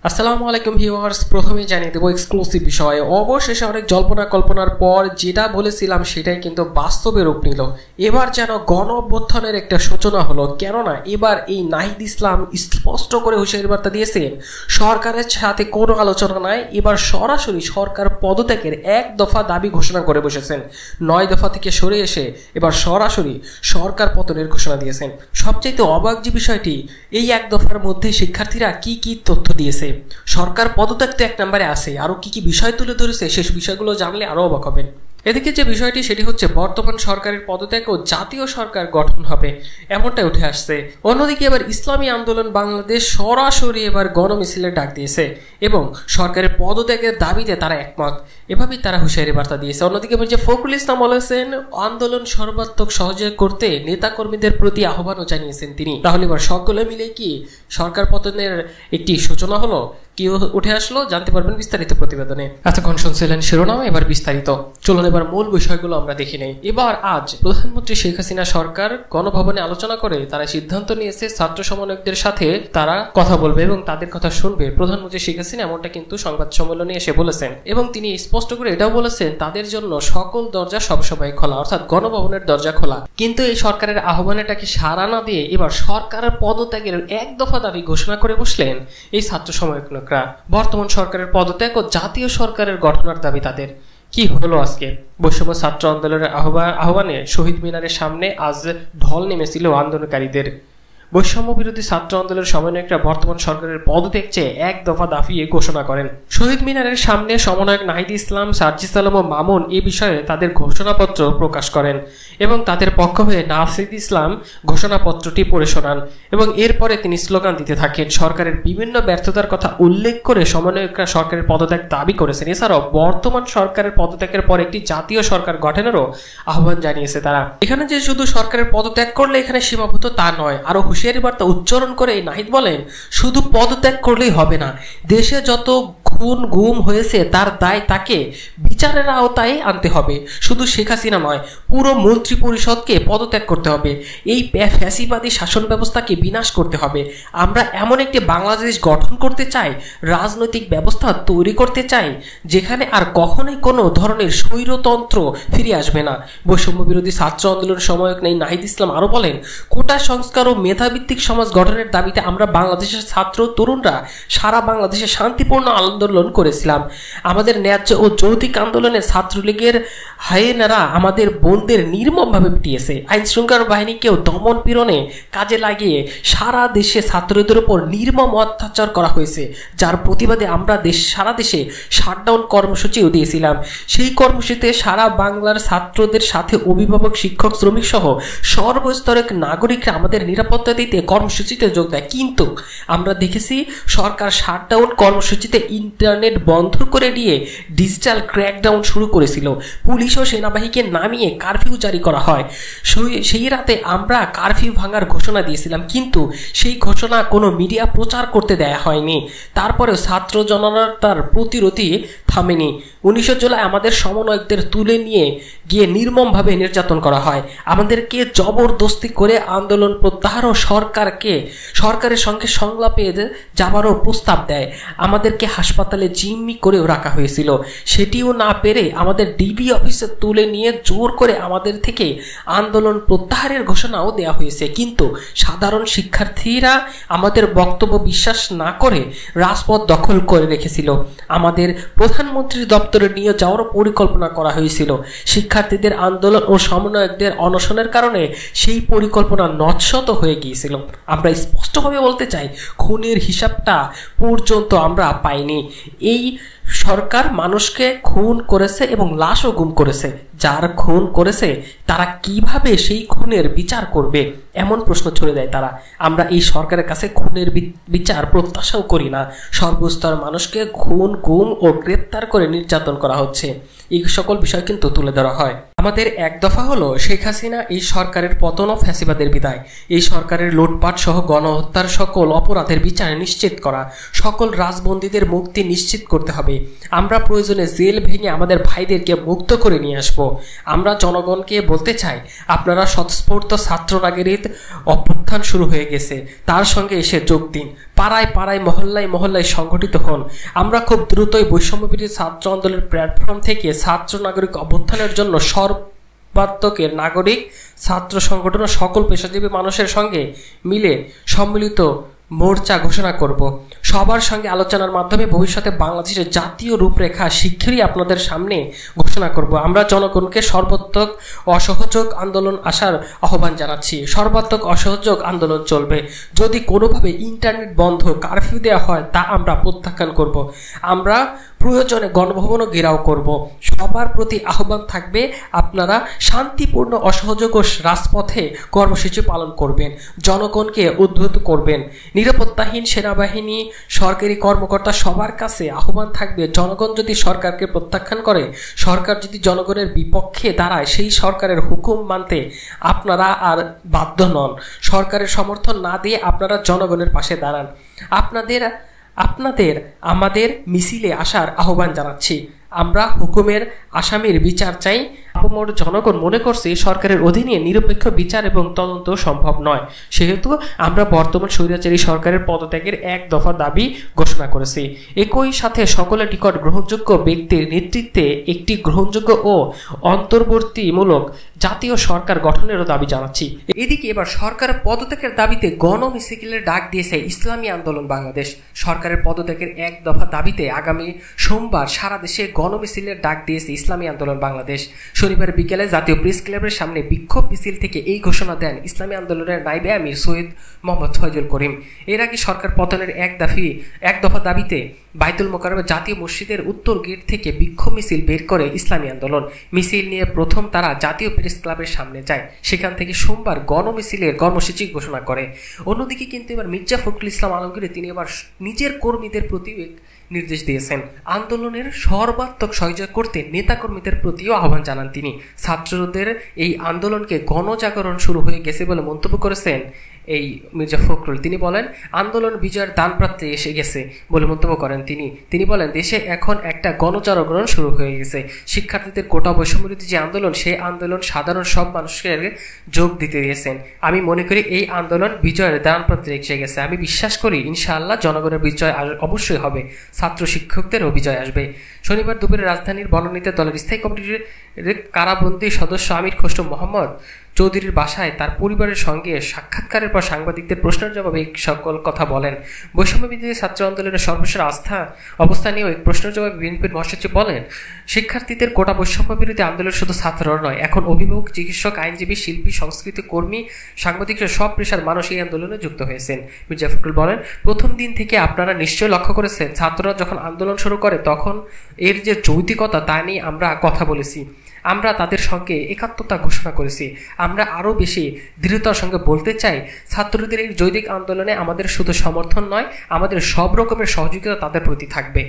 আসসালামু আলাইকুম ভিউয়ার্স, প্রথমে জানিয়ে দেবো এক্সক্লুসিভ বিষয়। অবশেষে অনেক জল্পনা কল্পনার পর যেটা বলেছিলাম সেটাই কিন্তু বাস্তবে রূপ নিল। এবার যেন গণ অভ্যুত্থানের একটা সূচনা হলো, কেননা এবার এই নাহিদ ইসলাম স্পষ্ট করে হুঁশিয়ারি বার্তা দিয়েছেন সরকারের সাথে কোনো আলোচনা নাই। এবার সরাসরি সরকার পদত্যাগের এক দফা দাবি ঘোষণা করে বসেছেন। 9 দফা থেকে সরে এসে এবার সরাসরি সরকার পতনের ঘোষণা দিয়েছেন। সবচেয়ে অবাক যে বিষয়টি, এই এক দফার মধ্যে শিক্ষার্থীরা কি কি তথ্য দিয়েছে। সরকার পদত্যাগ তো 1 নম্বরে আছে, আরো কি কি বিষয় তুলে ধরেছে শেষ বিষয়গুলো জানলে আরো অবাক হবেন। এদিকে যে বিষয়টি সেটি হচ্ছে বর্তমান সরকারের পদত্যাগ ও জাতীয় সরকার গঠন হবে, এমনটাই উঠে আসছে। অন্যদিকে এবার ইসলামী আন্দোলন বাংলাদেশ সরাসরি এবার গণমিছিলের ডাক দিয়েছে এবং সরকারের পদত্যাগের দাবিতে তারা একমত, এভাবেই তারা হুঁশিয়ারি বার্তা দিয়েছে। অন্যদিকে যে ফখরুল ইসলাম বলেছেন আন্দোলন সর্বাত্মক সহযোগ করতে নেতাকর্মীদের প্রতি আহ্বানও জানিয়েছেন তিনি। তাহলে এবার সকলে মিলে কি সরকার পতনের একটি সূচনা হলো? কি উঠে আসলো জানতে পারবেন বিস্তারিত প্রতিবেদনে। এতক্ষণ শুনছিলেন শিরোনাম, এবার বিস্তারিত। চলুন এবার মূল বিষয়গুলো আমরা দেখে নেই। এবার আজ প্রধানমন্ত্রী শেখ হাসিনা সরকার গণভবনে আলোচনা করে তারা সিদ্ধান্ত নিয়েছে ছাত্র সমন্বয়কদের সাথে তারা কথা বলবে এবং তাদের কথা শুনবে। প্রধানমন্ত্রী শেখ হাসিনা এমনটা কিন্তু সংবাদ সম্মেলনে এসে বলেছেন এবং তিনি স্পষ্ট করে এটাও বলেছেন তাদের জন্য সকল দরজা সবসময় খোলা, অর্থাৎ গণভবনের দরজা খোলা। কিন্তু এই সরকারের আহ্বানটাকে সাড়া না দিয়ে এবার সরকারের পদত্যাগের এক দফা দাবি ঘোষণা করে বসলেন এই ছাত্র সমন্বয়করা। বর্তমান সরকারের পদত্যাগ ও জাতীয় সরকারের গঠনের দাবি তাদের। কি হলো আজকে? বৈষম্য ছাত্র আন্দোলনের আহ্বানে শহীদ মিনারের সামনে আজ ঢল নেমেছিল আন্দোলনকারীদের। বৈষম্য বিরোধী ছাত্র আন্দোলনের সমন্বয়করা বর্তমান সরকারের পদত্যাগ চেয়ে এক দফা দাবি ঘোষণা করেন। শহীদ মিনারের সামনে সমন্বয়ক নাহিদ ইসলাম, সার্জিস আলম ও মামুন এ বিষয়ে তাদের ঘোষণাপত্র প্রকাশ করেন এবং তাদের পক্ষ হয়ে নাসিদ ইসলাম ঘোষণাপত্রটি পড়ে শোনান এবং এরপরে তিনি স্লোগান দিতে থাকেন। সরকারের বিভিন্ন ব্যর্থতার কথা উল্লেখ করে সমন্বয়করা সরকারের পদত্যাগ দাবি করেছেন। এছাড়াও বর্তমান সরকারের পদত্যাগের পর একটি জাতীয় সরকার গঠনেরও আহ্বান জানিয়েছে তারা। এখানে যে শুধু সরকারের পদত্যাগ করলে এখানে সীমাবদ্ধ তা নয়, আরো হুঁশিয়ারি বার্তা উচ্চারণ করে নাহিদ বলেন শুধু পদত্যাগ করলেই হবে না, দেশে যত খুন গুম হয়েছে তার দায় তাকে বিচারের আওতায় আনতে হবে। শুধু শেখ হাসিনা নয়, পুরো মন্ত্রী পরিষদকে পদত্যাগ করতে হবে। এই ফ্যাসিবাদী শাসন ব্যবস্থাকে বিনাশ করতে হবে। আমরা এমন একটি বাংলাদেশ গঠন করতে চাই, রাজনৈতিক ব্যবস্থা তৈরি করতে চাই যেখানে আর কখনোই কোনো ধরনের স্বৈরতন্ত্র ফিরে আসবে না। বৈষম্য বিরোধী ছাত্র আন্দোলন সময়ক নেই নাহিদ ইসলাম আরো বলেন কোটা সংস্কার ও মেধাভিত্তিক সমাজ গঠনের দাবিতে আমরা বাংলাদেশের ছাত্র তরুণরা সারা বাংলাদেশে শান্তিপূর্ণ আন্দোলন করেছিলাম। আমাদের ন্যায্য ও যৌতিক আন্দোলনে ছাত্রলীগের হায়েনারা আমাদের বোনদের নির্মমভাবে পিটিয়েছে। আইন শৃঙ্খলা বাহিনীকেও দমন পীড়নে কাজে লাগিয়ে সারা দেশে ছাত্রদের উপর নির্মম অত্যাচার করা হয়েছে, যার প্রতিবাদে আমরা সারা দেশে শাটডাউন কর্মসূচিও দিয়েছিলাম। সেই কর্মসূচিতে সারা বাংলার ছাত্রদের সাথে অভিভাবক, শিক্ষক, শ্রমিক সহ সর্বস্তরের নাগরিকরা আমাদের নিরাপত্তা দিতে কর্মসূচিতে যোগ দেয়। কিন্তু আমরা দেখেছি সরকার শাটডাউন কর্মসূচিতে ইন্টারনেট বন্ধ করে দিয়ে ডিজিটাল ক্র্যাকডাউন শুরু করেছিল। পুলিশ ও সেনাবাহিনীকে নামিয়ে কারফিউ জারি করা হয়। সেই রাতে আমরা কারফিউ ভাঙার ঘোষণা দিয়েছিলাম, কিন্তু সেই ঘোষণা কোনো মিডিয়া প্রচার করতে দেয়া হয়নি। তারপরেও ছাত্র জনতার প্রতিরোধী থামেনি। 19 জুলাই আমাদের সমন্বয়কদের তুলে নিয়ে গিয়ে নির্মমভাবে নির্যাতন করা হয়। আমাদেরকে জবরদস্তি করে আন্দোলন প্রত্যাহার ও সরকারের সঙ্গে সংলাপে যাবারও প্রস্তাব দেয়। আমাদেরকে হাসপাতালে জিম্মি করেও রাখা হয়েছিল। সেটিও না পেরে আমাদের ডিবি অফিসে তুলে নিয়ে জোর করে আমাদের থেকে আন্দোলন প্রত্যাহারের ঘোষণাও দেওয়া হয়েছে। কিন্তু সাধারণ শিক্ষার্থীরা আমাদের বক্তব্য বিশ্বাস না করে রাজপথ দখল করে রেখেছিল। আমাদের প্রধানমন্ত্রীর দপ্তরে নিয়ে যাওয়ার পরিকল্পনা করা হয়েছিল। শিক্ষার্থীদের আন্দোলন ও সমন্বয়কদের অনশনের কারণে সেই পরিকল্পনা নতশত হয়ে গিয়েছিল। আমরা স্পষ্টভাবে বলতে চাই, খুনের হিসাবটা পর্যন্ত আমরা পাইনি। এই সরকার মানুষকে খুন করেছে এবং লাশও গুম করেছে। যার খুন করেছে তারা কিভাবে সেই খুনের বিচার করবে এমন প্রশ্ন ছড়ে দেয় তারা। আমরা এই সরকারের কাছে খুনের বিচার প্রত্যাশাও করি না। সর্বস্তর মানুষকে খুন, গুম ও গ্রেপ্তার করে নির্যাতন করা হচ্ছে। এই সকল বিষয় কিন্তু তুলে ধরা হয়। আমাদের এক দফা হলো শেখ হাসিনা এই সরকারের পতন ও ফ্যাসিবাদের বিদায়। এই সরকারের লুটপাট সহ গণহত্যার সকল অপরাধের বিচার নিশ্চিত করা, সকল রাজবন্দীদের মুক্তি নিশ্চিত করতে হবে। আমরা প্রয়োজনে জেল ভেঙে আমাদের ভাইদেরকে মুক্ত করে নিয়ে আসবো। আমরা জনগণকে বলতে চাই, আপনারা স্বতঃস্ফূর্ত ছাত্র নাগরিক অভ্যুত্থান শুরু হয়ে গেছে, তার সঙ্গে এসে যোগ দিন। পাড়ায় পাড়ায় মহল্লায় মহল্লায় সংগঠিত হন। আমরা খুব দ্রুতই বৈষম্যবিরোধী ছাত্র আন্দোলনের প্ল্যাটফর্ম থেকে ছাত্র নাগরিক অভ্যুত্থানের জন্য সর্বাত্মকের নাগরিক ছাত্র সংগঠন ও সকল পেশাজীবী মানুষের সঙ্গে মিলে সম্মিলিত মোর্চা ঘোষণা করব। সবার সঙ্গে আলোচনার মাধ্যমে ভবিষ্যতে বাংলাদেশের জাতীয় রূপরেখা শীঘ্রই আপনাদের সামনে ঘোষণা করব। আমরা জনগণকে সর্বাত্মক অসহযোগ আন্দোলন আসার আহ্বান জানাচ্ছি। সর্বাত্মক অসহযোগ আন্দোলন চলবে। যদি কোনোভাবে ইন্টারনেট বন্ধ, কারফিউ দেওয়া হয়, তা আমরা প্রত্যাখ্যান করব। আমরা প্রয়োজনে গণভবনও ঘেরাও করব। সবার প্রতি আহ্বান থাকবে, আপনারা শান্তিপূর্ণ অসহযোগ ও রাজপথে কর্মসূচি পালন করবেন, জনগণকে উদ্ধৃত করবেন। নিরাপত্তাহীন সেনাবাহিনী, সরকারি কর্মকর্তা সবার কাছে আহ্বান থাকবে, জনগণ যদি সরকারকে প্রত্যাখ্যান করে, সরকার যদি জনগণের বিপক্ষে দাঁড়ায়, সেই সরকারের হুকুম মানতে আপনারা আর বাধ্য নন। সরকারের সমর্থন না দিয়ে আপনারা জনগণের পাশে দাঁড়ান। আপনাদের আমাদের মিছিলে আসার আহ্বান জানাচ্ছি। আমরা হুকুমের আসামির বিচার চাই। আপামর জনগণ মনে করছে সরকারের অধীনে নিরপেক্ষ বিচার এবং তদন্ত সম্ভব নয়, সেহেতু আমরা বর্তমান স্বৈরাচারী সরকারের পদত্যাগের এক দফা দাবি ঘোষণা করেছি। একই সাথে সকলের নিকট গ্রহণযোগ্য ব্যক্তির নেতৃত্বে একটি গ্রহণযোগ্য ও অন্তর্বর্তীমূলক জাতীয় সরকার গঠনেরও দাবি জানাচ্ছি। এদিকে এবার সরকার পদত্যাগের দাবিতে গণমিছিলের ডাক দিয়েছে ইসলামী আন্দোলন বাংলাদেশ। সরকারের পদত্যাগের এক দফা দাবিতে আগামী সোমবার সারা দেশে গণমিছিলের ডাক দিয়েছে ইসলামী আন্দোলন বাংলাদেশ। শনিবার বিকেলে জাতীয় প্রেস ক্লাবের সামনে বিক্ষোভ মিছিল থেকে এই ঘোষণা দেন ইসলামী আন্দোলনের নায়েবে আমির সৈয়দ মোহাম্মদ ফয়জুল করিম। এর আগে সরকার পতনের এক দফা দাবিতে বাইতুল মোকাররমের জাতীয় মসজিদের উত্তর গেট থেকে বিক্ষোভ মিছিল বের করে ইসলামী আন্দোলন। মিছিল নিয়ে প্রথম তারা জাতীয় প্রেস ক্লাবের সামনে যায়, সেখান থেকে সোমবার গণমিছিলের কর্মসূচি ঘোষণা করে। অন্যদিকে কিন্তু এবার মির্জা ফখরুল ইসলাম আলমগীর তিনি এবার নিজের কর্মীদের প্রতি নির্দেশ দিয়েছেন, আন্দোলনের সর্বাত্মক সহযোগিতা করতে নেতাকর্মীদের প্রতিও আহ্বান জানান তিনি। ছাত্রদের এই আন্দোলনকে গণজাগরণ শুরু হয়ে গেছে বলে মন্তব্য করেছেন এই মির্জা ফখরুল। তিনি বলেন, আন্দোলন বিজয়ের দানপ্রাপ্তি এসে গেছে বলে মন্তব্য করেন তিনি বলেন, দেশে এখন একটা গণজাগরণ শুরু হয়ে গেছে। শিক্ষার্থীদের কোটা বৈষম্যবিরোধী যে আন্দোলন, সেই আন্দোলন সাধারণ সব মানুষকে যোগ দিতে দিয়েছেন। আমি মনে করি এই আন্দোলন বিজয়ের দানপ্রাপ্তি এসে গেছে। আমি বিশ্বাস করি ইনশাআল্লাহ জনগণের বিজয় অবশ্যই হবে, ছাত্র শিক্ষকদেরও বিজয় আসবে। শনিবার দুপুরে রাজধানীর বনানীতে দলের স্থায়ী কমিটির কারাবন্দী সদস্য আমির খসরু মোহাম্মদ চৌধুরীর বাসায় তার পরিবারের সঙ্গে সাক্ষাৎকারের পর সাংবাদিকদের প্রশ্নের জবাবে এই সকল কথা বলেন। বৈষম্যবিরোধী ছাত্র আন্দোলনের সর্বশেষ অবস্থা নিয়েও এক প্রশ্নের জবাবে বিএনপির মহাসচিব বলেন, শিক্ষার্থীদের কোটা বৈষম্য বিরোধী আন্দোলন শুধু ছাত্ররা নয়, এখন অভিভাবক, চিকিৎসক, আইনজীবী, শিল্পী, সংস্কৃতি কর্মী, সাংবাদিকরা সব পেশার মানুষ এই আন্দোলনে যুক্ত হয়েছেন। মির্জা ফখরুল বলেন, প্রথম দিন থেকে আপনারা নিশ্চয়ই লক্ষ্য করেছেন, ছাত্ররা যখন আন্দোলন শুরু করে তখন এর যে যৌক্তিকতা তা নিয়ে আমরা কথা বলেছি। আমরা তাদের সঙ্গে একাত্মতা ঘোষণা করেছি। আমরা আরও বেশি দৃঢ়তার সঙ্গে বলতে চাই, ছাত্রদের এই জৈবিক আন্দোলনে আমাদের শুধু সমর্থন নয়, আমাদের সব রকমের সহযোগিতা তাদের প্রতি থাকবে।